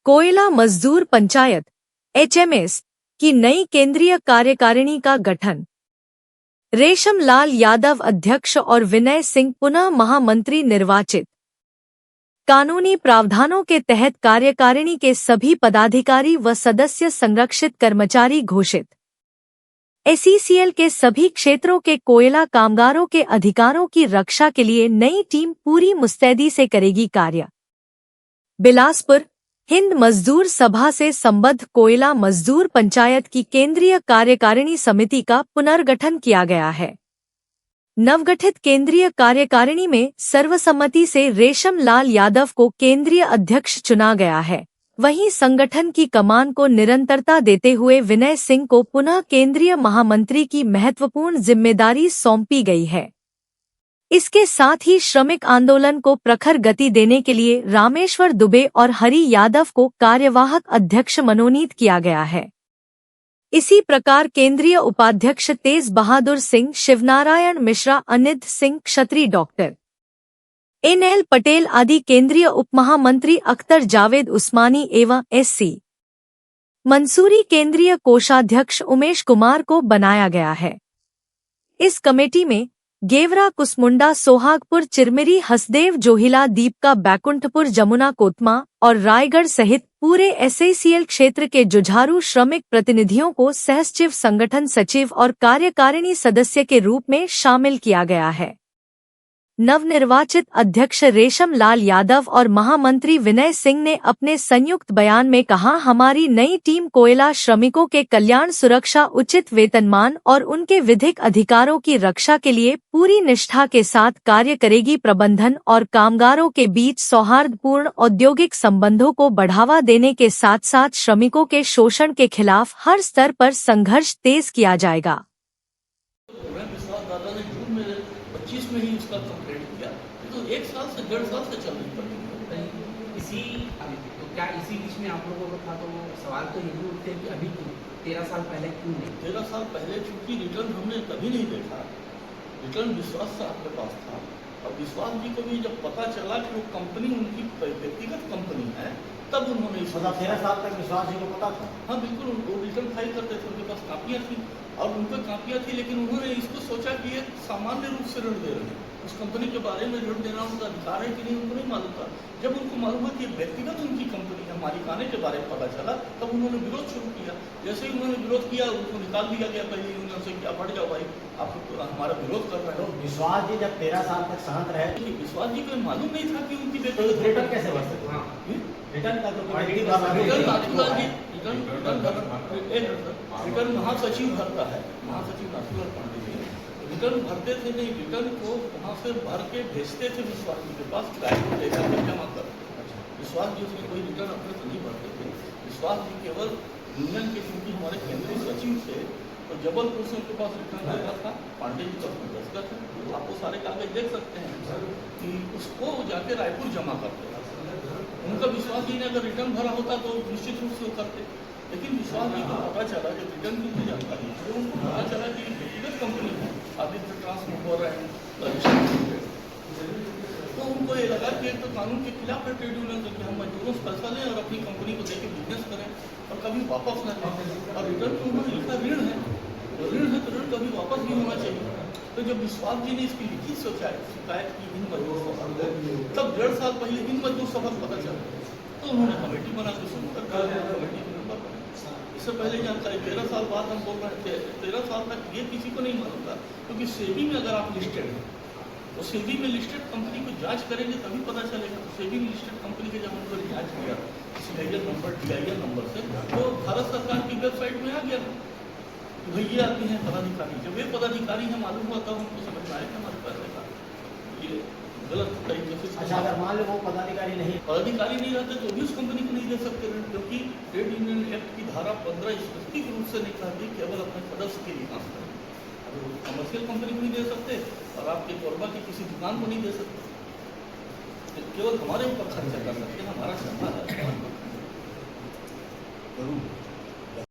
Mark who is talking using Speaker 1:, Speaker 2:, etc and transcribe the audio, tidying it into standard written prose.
Speaker 1: कोयला मजदूर पंचायत (HMS) की नई केंद्रीय कार्यकारिणी का गठन। रेशम लाल यादव अध्यक्ष और विनय सिंह पुनः महामंत्री निर्वाचित। कानूनी प्रावधानों के तहत कार्यकारिणी के सभी पदाधिकारी व सदस्य संरक्षित कर्मचारी घोषित। SECL के सभी क्षेत्रों के कोयला कामगारों के अधिकारों की रक्षा के लिए नई टीम पूरी मुस्तैदी से करेगी कार्य। बिलासपुर हिंद मजदूर सभा से संबद्ध कोयला मजदूर पंचायत की केंद्रीय कार्यकारिणी समिति का पुनर्गठन किया गया है। नवगठित केंद्रीय कार्यकारिणी में सर्वसम्मति से रेशम लाल यादव को केंद्रीय अध्यक्ष चुना गया है। वहीं संगठन की कमान को निरंतरता देते हुए विनय सिंह को पुनः केंद्रीय महामंत्री की महत्वपूर्ण जिम्मेदारी सौंपी गई है। इसके साथ ही श्रमिक आंदोलन को प्रखर गति देने के लिए रामेश्वर दुबे और हरि यादव को कार्यवाहक अध्यक्ष मनोनीत किया गया है। इसी प्रकार केंद्रीय उपाध्यक्ष तेज बहादुर सिंह, शिवनारायण मिश्रा, अनिध सिंह क्षत्री, डॉक्टर NL पटेल आदि केंद्रीय उपमहामंत्री, अख्तर जावेद उस्मानी एवं SC मंसूरी केंद्रीय कोषाध्यक्ष उमेश कुमार को बनाया गया है। इस कमेटी में गेवरा, कुसमुंडा, सोहागपुर, चिरमिरी, हसदेव, जोहिला, दीपका, बैकुंठपुर, जमुना, कोतमा और रायगढ़ सहित पूरे SECL क्षेत्र के जुझारू श्रमिक प्रतिनिधियों को सहसचिव, संगठन सचिव और कार्यकारिणी सदस्य के रूप में शामिल किया गया है। नवनिर्वाचित अध्यक्ष रेशम लाल यादव और महामंत्री विनय सिंह ने अपने संयुक्त बयान में कहा, हमारी नई टीम कोयला श्रमिकों के कल्याण, सुरक्षा, उचित वेतनमान और उनके विधिक अधिकारों की रक्षा के लिए पूरी निष्ठा के साथ कार्य करेगी। प्रबंधन और कामगारों के बीच सौहार्दपूर्ण औद्योगिक संबंधों को बढ़ावा देने के साथ साथ श्रमिकों के शोषण के खिलाफ हर स्तर पर संघर्ष तेज किया जाएगा।
Speaker 2: 25 में ही उसका कंप्लीट किया, तो 1 साल से 1.5 साल से चल रही पड़ी।
Speaker 3: तो क्या इसी बीच में आप लोगों को था, तो सवाल तो यही उठते हैं कि अभी 13 साल पहले क्यों नहीं?
Speaker 2: 13 साल पहले चूंकि रिटर्न हमने कभी नहीं देखा, रिटर्न विश्वास से आपके पास था। और विश्वास जी को भी जब पता चला कि वो कंपनी उनकी व्यक्तिगत कंपनी है, तब उन्होंने
Speaker 4: 13 साल तक विश्वास जी को पता था।
Speaker 2: हाँ बिल्कुल, वो रिटर्न फाइल करते थे, उनके पास कापियाँ थी और उनके कापियाँ थी, लेकिन उन्होंने इसको सोचा कि ये सामान्य रूप से ऋण दे रहे हैं, उस कंपनी के बारे में ऋण देना उनका अधिकार है कि नहीं उनको नहीं मालूम था। जब उनको मालूम है कि व्यक्तिगत उनकी कंपनी है, मालिकाने के बारे में पता चला, तब उन्होंने विरोध शुरू किया। जैसे ही उन्होंने विरोध किया, उनको निकाल दिया गया पहले यूनियन से, क्या बढ़ जाओ भाई, आप तो हमारा विरोध कर रहे हो।
Speaker 4: विश्वास जी जब 13 साल तक शांत रहे,
Speaker 2: विश्वास जी को मालूम नहीं था कि उनकी
Speaker 4: रिटर्न कैसे भर सकते? रिटर्न का तो
Speaker 2: रिटर्न महासचिव भरता है, महासचिव नाथूलाल पांडे जी रिटर्न भरते थे नहीं, रिटर्न को वहाँ से भर के भेजते थे विश्वास जी के पास, को लेकर के जमा करते। विश्वास जी उसमें कोई रिटर्न अपने से नहीं भरते थे। विश्वास जी केवल यूनियन के, क्योंकि हमारे केंद्रीय सचिव थे, तो जबलपुर से उनके पास रिटर्न रहता था, पांडे जी का उसमें दस्तखत है, आप वो सारे कागज देख सकते हैं कि उसको जाके रायपुर जमा करते थे। उनका विश्वास जी ने अगर रिटर्न भरा होता तो निश्चित रूप से वो करते, लेकिन विश्वास जी को पता चला कि रिटर्न की मुझे जानकारी है, तो उनको पता चला कि व्यक्तिगत कंपनी है, आदित्य ट्रांसपोर्ट एंड, तो उनको ये लगा कि एक तो कानून के खिलाफ है ट्रेड यूनियन, कि हम मजदूरों से पैसा लें और अपनी कंपनी को देकर बिजनेस करें और कभी वापस न दें। और रिटर्न में उन्होंने लिखा ऋण है, तो ऋण है तो ऋण कभी वापस भी होना चाहिए। तो जब विश्वास जी ने इसकी लिखित शिकायत की हिंद मजदूर सभा को, तब 1.5 साल पहले हिंद मजदूर सभा को पता चला, तो उन्होंने कमेटी बना के सुनकर कमेटी के मेंबर बने। इससे पहले जानकारी 13 साल बाद हम बोल रहे थे, 13 साल तक ये किसी को नहीं मालूम था, क्योंकि सेबी में अगर आप लिस्टेड हैं, तो सेबी में लिस्टेड कंपनी को जांच करेंगे तभी पता चलेगा। तो सेबी में लिस्टेड कंपनी के जब उनको जांच किया सीरियल नंबर, DIN नंबर से, तो भारत सरकार की वेबसाइट में आ गया भाई ये आते हैं पदाधिकारी। जब ये पदाधिकारी है मालूम हुआ तब हमको समझ में आया कि हमारे पैसे का ये गलत तरीके से।
Speaker 4: अच्छा, अगर मान लो वो पदाधिकारी नहीं
Speaker 2: रहते तो भी उस कंपनी को नहीं दे सकते ऋण, क्योंकि ट्रेड यूनियन एक्ट की धारा 15 स्पष्ट रूप से नहीं कहती केवल अपने सदस्य के लिए काम करें। अगर कमर्शियल कंपनी को नहीं दे सकते और आपके कोरबा की किसी दुकान को नहीं दे सकते, केवल हमारे ऊपर खर्चा कर सकते हैं, हमारा क्षमता है।